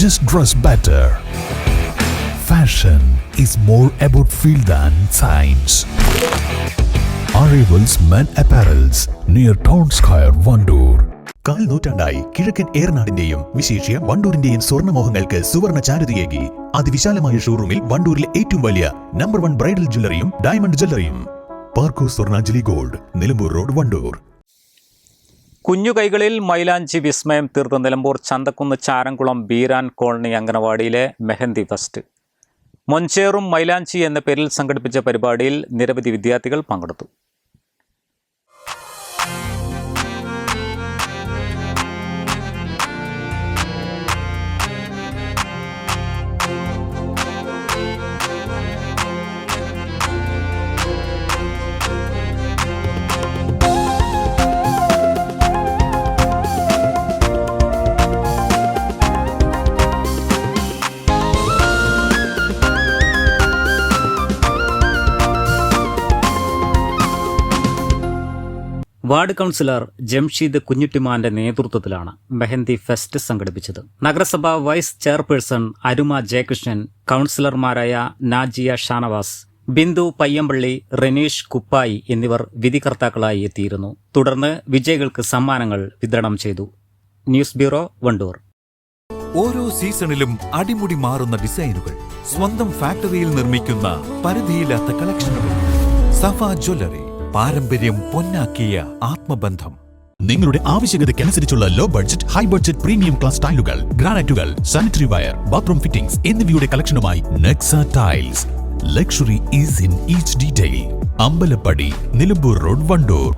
just dress better. Fashion is more about feel than science. Arrivals Men Apparels near Town Square, Vandoor. കാൽ നൂറ്റാണ്ടായി കിഴക്കൻ ഏറനാടിന്റെയും വിശേഷ്യ വണ്ടൂരിന്റെയും സ്വർണ്ണമോഹങ്ങൾക്ക് സുവർണ ചാരുതയേകി അതിവിശാലമായ ഷോറൂമിൽ വണ്ടൂരിലെ ഏറ്റവും വലിയ നമ്പർ 1 ബ്രൈഡൽ ജ്വല്ലറിയും ഡയമണ്ട് ജ്വല്ലറിയും. പാർക്കോ സ്വർണ്ണാഞ്ജലി ഗോൾഡ്, നിലമ്പൂർ റോഡ്, വണ്ടൂർ. കുഞ്ഞു കൈകളിൽ മൈലാഞ്ചി വിസ്മയം തീർത്ത നിലമ്പൂർ ചന്തക്കുന്ന് ചാരംകുളം ബീരാൻ കോളനി അംഗനവാടിയിലെ മെഹന്തി ഫെസ്റ്റ്. മൊഞ്ചേറും മൈലാഞ്ചി എന്ന പേരിൽ സംഘടിപ്പിച്ച പരിപാടിയിൽ നിരവധി വിദ്യാർത്ഥികൾ പങ്കെടുത്തു. വാർഡ് കൗൺസിലർ ജംഷീദ് കുഞ്ഞുട്ടിമാന്റെ നേതൃത്വത്തിലാണ് മെഹന്തി ഫെസ്റ്റ് സംഘടിപ്പിച്ചത്. നഗരസഭ വൈസ് ചെയർപേഴ്സൺ അരുമ ജയകൃഷ്ണൻ, കൗൺസിലർമാരായ നാജിയ ഷാനവാസ്, ബിന്ദു പയ്യമ്പള്ളി, റെനീഷ് കുപ്പായി എന്നിവർ വിധികർത്താക്കളായി എത്തിയിരുന്നു. തുടർന്ന് വിജയികൾക്ക് സമ്മാനങ്ങൾ വിതരണം ചെയ്തു. News bureau, Wandoor. ഓരോ സീസണിലും അടിമുടി മാറുന്ന ഡിസൈനുകൾ, സ്വന്തം ഫാക്ടറിയിൽ നിർമ്മിക്കുന്ന പരിധിയില്ലാത്ത കളക്ഷനുകൾ. സഫ ജ്വല്ലറി, പാരമ്പര്യം പൊന്നാക്കിയ ആത്മബന്ധം. നിങ്ങളുടെ ആവശ്യകതയ്ക്കനുസരിച്ചുള്ള low budget, high budget, premium class ടൈലുകൾ, ഗ്രാനൈറ്റുകൾ, സാനിറ്ററി വയർ, ബാത്റൂം ഫിറ്റിംഗ്സ് എന്നിവയുടെ കളക്ഷനുമായി Nexa tiles. Luxury is in each detail. Ambalappadi, Nilambur road, Wandoor.